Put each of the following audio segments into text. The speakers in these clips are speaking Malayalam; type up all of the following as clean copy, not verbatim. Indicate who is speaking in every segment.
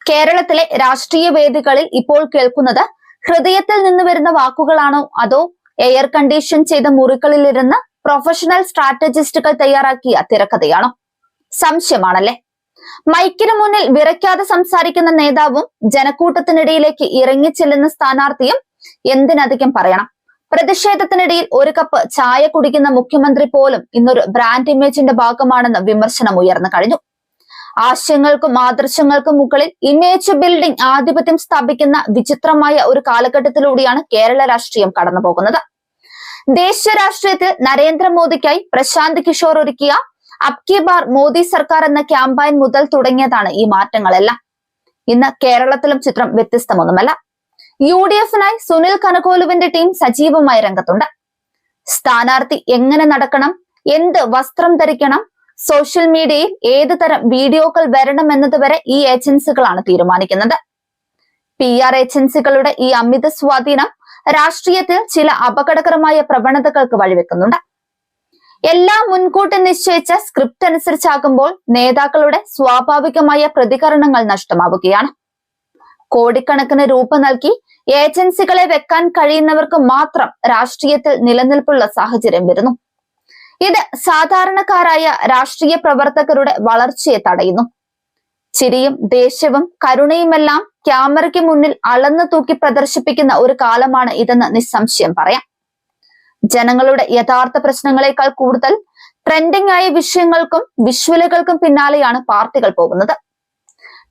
Speaker 1: കേരളത്തിലെ രാഷ്ട്രീയ വേദികളിൽ ഇപ്പോൾ കേൾക്കുന്നത് ഹൃദയത്തിൽ നിന്ന് വരുന്ന വാക്കുകളാണോ അതോ എയർ കണ്ടീഷൻ ചെയ്ത മുറികളിലിരുന്ന് പ്രൊഫഷണൽ സ്ട്രാറ്റജിസ്റ്റുകൾ തയ്യാറാക്കിയ തിരക്കഥയാണോ? സംശയമാണല്ലേ. മൈക്കിന് മുന്നിൽ വിറയ്ക്കാതെ സംസാരിക്കുന്ന നേതാവും ജനക്കൂട്ടത്തിനിടയിലേക്ക് ഇറങ്ങിച്ചെല്ലുന്ന സ്ഥാനാർത്ഥിയും എന്തിനധികം പറയണം. പ്രതിഷേധത്തിനിടയിൽ ഒരു കപ്പ് ചായ കുടിക്കുന്ന മുഖ്യമന്ത്രി പോലും ഇന്നൊരു ബ്രാൻഡ് ഇമേജിന്റെ ഭാഗമാണെന്ന് വിമർശനം ഉയർന്നു കഴിഞ്ഞു. ആശയങ്ങൾക്കും ആദർശങ്ങൾക്കും മുകളിൽ ഇമേജ് ബിൽഡിംഗ് ആധിപത്യം സ്ഥാപിക്കുന്ന വിചിത്രമായ ഒരു കാലഘട്ടത്തിലൂടെയാണ് കേരള രാഷ്ട്രീയം കടന്നുപോകുന്നത്. ദേശീയ രാഷ്ട്രീയത്തിൽ നരേന്ദ്രമോദിക്കായി പ്രശാന്ത് കിഷോർ ഒരുക്കിയ അബ് കി ബാർ മോദി സർക്കാർ എന്ന ക്യാമ്പയിൻ മുതൽ തുടങ്ങിയതാണ് ഈ മാറ്റങ്ങളെല്ലാം. ഇന്ന് കേരളത്തിലും ചിത്രം വ്യത്യസ്തമൊന്നുമല്ല. UDF-നായി സുനിൽ കനകോലുവിന്റെ ടീം സജീവമായി രംഗത്തുണ്ട്. സ്ഥാനാർത്ഥി എങ്ങനെ നടക്കണം, എന്ത് വസ്ത്രം ധരിക്കണം, സോഷ്യൽ മീഡിയയിൽ ഏത് തരം വീഡിയോകൾ വരണം എന്നതുവരെ ഈ ഏജൻസികളാണ് തീരുമാനിക്കുന്നത്. PR ഏജൻസികളുടെ ഈ അമിത സ്വാധീനം രാഷ്ട്രീയത്തിൽ ചില അപകടകരമായ പ്രവണതകൾക്ക് വഴിവെക്കുന്നുണ്ട്. എല്ലാം മുൻകൂട്ടി നിശ്ചയിച്ച സ്ക്രിപ്റ്റ് അനുസരിച്ചാകുമ്പോൾ നേതാക്കളുടെ സ്വാഭാവികമായ പ്രതികരണങ്ങൾ നഷ്ടമാവുകയാണ്. കോടിക്കണക്കിന് രൂപ നൽകി ഏജൻസികളെ വെക്കാൻ കഴിയുന്നവർക്ക് മാത്രം രാഷ്ട്രീയത്തിൽ നിലനിൽപ്പുള്ള സാഹചര്യം വരുന്നു. ഇത് സാധാരണക്കാരായ രാഷ്ട്രീയ പ്രവർത്തകരുടെ വളർച്ചയെ തടയുന്നു. ചിരിയും ദേഷ്യവും കരുണയുമെല്ലാം ക്യാമറയ്ക്ക് മുന്നിൽ അളന്നു തൂക്കി പ്രദർശിപ്പിക്കുന്ന ഒരു കാലമാണ് ഇതെന്ന് നിസ്സംശയം പറയാം. ജനങ്ങളുടെ യഥാർത്ഥ പ്രശ്നങ്ങളെക്കാൾ കൂടുതൽ ട്രെൻഡിംഗ് ആയ വിഷയങ്ങൾക്കും വിഷ്വലുകൾക്കും പിന്നാലെയാണ് പാർട്ടികൾ പോകുന്നത്.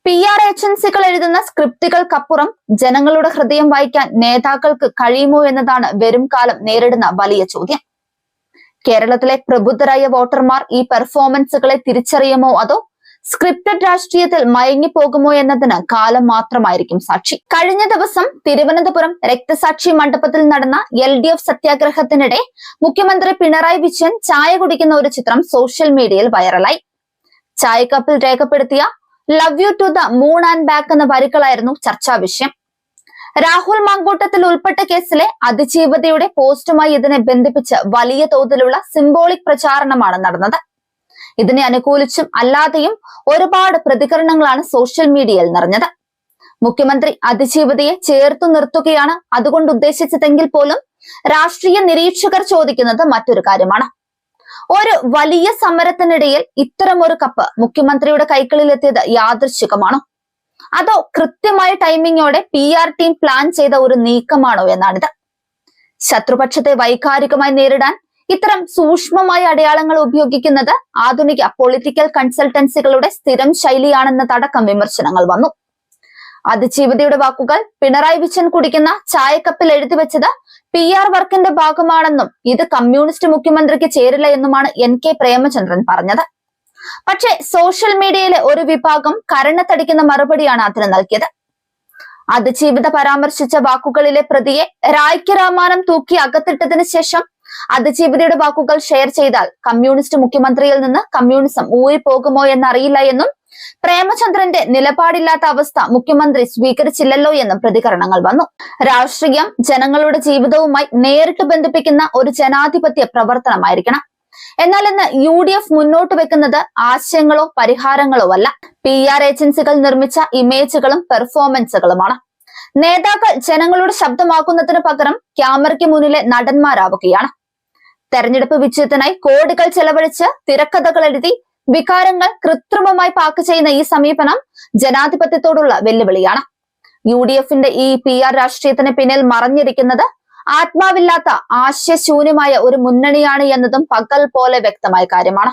Speaker 1: PR ഏജൻസികൾ എഴുതുന്ന സ്ക്രിപ്റ്റുകൾക്കപ്പുറം ജനങ്ങളുടെ ഹൃദയം വായിക്കാൻ നേതാക്കൾക്ക് കഴിയുമോ എന്നതാണ് വരും കാലം നേരിടുന്ന വലിയ ചോദ്യം. കേരളത്തിലെ പ്രബുദ്ധരായ വോട്ടർമാർ ഈ പെർഫോമൻസുകളെ തിരിച്ചറിയുമോ അതോ സ്ക്രിപ്റ്റഡ് രാഷ്ട്രീയത്തിൽ മയങ്ങിപ്പോകുമോ എന്നതിന് കാലം മാത്രമായിരിക്കും സാക്ഷി. കഴിഞ്ഞ ദിവസം തിരുവനന്തപുരം രക്തസാക്ഷി മണ്ഡപത്തിൽ നടന്ന LDF സത്യാഗ്രഹത്തിനിടെ മുഖ്യമന്ത്രി പിണറായി വിജയൻ ചായ കുടിക്കുന്ന ഒരു ചിത്രം സോഷ്യൽ മീഡിയയിൽ വൈറലായി. ചായക്കപ്പിൽ രേഖപ്പെടുത്തിയ love you to the moon and back എന്ന വരികളായിരുന്നു ചർച്ചാ വിഷയം. രാഹുൽ മാങ്കൂട്ടത്തിൽ ഉൾപ്പെട്ട കേസിലെ അതിജീവതയുടെ പോസ്റ്റുമായി ഇതിനെ ബന്ധിപ്പിച്ച് വലിയ തോതിലുള്ള സിംബോളിക് പ്രചാരണമാണ് നടന്നത്. ഇതിനെ അനുകൂലിച്ചും അല്ലാതെയും ഒരുപാട് പ്രതികരണങ്ങളാണ് സോഷ്യൽ മീഡിയയിൽ നിറഞ്ഞത്. മുഖ്യമന്ത്രി അതിജീവതയെ ചേർത്തു നിർത്തുകയാണ് അതുകൊണ്ട് ഉദ്ദേശിച്ചതെങ്കിൽ പോലും രാഷ്ട്രീയ നിരീക്ഷകർ ചോദിക്കുന്നത് മറ്റൊരു കാര്യമാണ്. ഒരു വലിയ സമരത്തിനിടയിൽ ഇത്തരം ഒരു കപ്പ് മുഖ്യമന്ത്രിയുടെ കൈകളിലെത്തിയത് യാദൃശ്ചികമാണോ അതോ കൃത്യമായ ടൈമിങ്ങോടെ PR ടീം പ്ലാൻ ചെയ്ത ഒരു നീക്കമാണോ എന്നാണിത്. ശത്രുപക്ഷത്തെ വൈകാരികമായി നേരിടാൻ ഇത്തരം സൂക്ഷ്മമായ അടയാളങ്ങൾ ഉപയോഗിക്കുന്നത് ആധുനിക പൊളിറ്റിക്കൽ കൺസൾട്ടൻസികളുടെ സ്ഥിരം ശൈലിയാണെന്നതടക്കം വിമർശനങ്ങൾ വന്നു. അതിജീവതയുടെ വാക്കുകൾ പിണറായി വിജയൻ കുടിക്കുന്ന ചായക്കപ്പിൽ എഴുതി വെച്ചത് PR വർക്കിന്റെ ഭാഗമാണെന്നും ഇത് കമ്മ്യൂണിസ്റ്റ് മുഖ്യമന്ത്രിക്ക് ചേരില്ല എന്നുമാണ് NK പ്രേമചന്ദ്രൻ പറഞ്ഞത്. പക്ഷേ സോഷ്യൽ മീഡിയയിലെ ഒരു വിഭാഗം കരണത്തടിക്കുന്ന മറുപടിയാണ് അതിന് നൽകിയത്. അതിജീവിത പരാമർശിച്ച വാക്കുകളിലെ പ്രതിയെ രായ്ക്ക് രാമാനം തൂക്കി അകത്തിട്ടതിന് ശേഷം അതിജീവിതയുടെ വാക്കുകൾ ഷെയർ ചെയ്താൽ കമ്മ്യൂണിസ്റ്റ് മുഖ്യമന്ത്രിയിൽ നിന്ന് കമ്മ്യൂണിസം ഊരിപ്പോകുമോ എന്നറിയില്ല എന്നും പ്രേമചന്ദ്രന്റെ നിലപാടില്ലാത്ത അവസ്ഥ മുഖ്യമന്ത്രി സ്വീകരിച്ചില്ലല്ലോ എന്നും പ്രതികരണങ്ങൾ വന്നു. രാഷ്ട്രീയം ജനങ്ങളുടെ ജീവിതവുമായി നേരിട്ട് ബന്ധിപ്പിക്കുന്ന ഒരു ജനാധിപത്യ പ്രവർത്തനമായിരിക്കണം. എന്നാൽ ഇന്ന് UDF മുന്നോട്ട് വെക്കുന്നത് ആശയങ്ങളോ പരിഹാരങ്ങളോ അല്ല, PR ഏജൻസികൾ നിർമ്മിച്ച ഇമേജുകളും പെർഫോമൻസുകളുമാണ്. നേതാക്കൾ ജനങ്ങളുടെ ശബ്ദമാക്കുന്നതിന് പകരം ക്യാമറയ്ക്ക് മുന്നിലെ നടന്മാരാവുകയാണ്. തെരഞ്ഞെടുപ്പ് വിജയത്തിനായി കോടികൾ ചെലവഴിച്ച് തിരക്കഥകൾ എഴുതി വികാരങ്ങൾ കൃത്രിമമായി പാക്ക് ചെയ്യുന്ന ഈ സമീപനം ജനാധിപത്യത്തോടുള്ള വെല്ലുവിളിയാണ്. UDF-ന്റെ ഈ PR രാഷ്ട്രീയത്തിന് പിന്നിൽ മറഞ്ഞിരിക്കുന്നത് ആത്മാവില്ലാത്ത ആശയശൂന്യമായ ഒരു മുന്നണിയാണ് എന്നതും പകൽ പോലെ വ്യക്തമായ കാര്യമാണ്.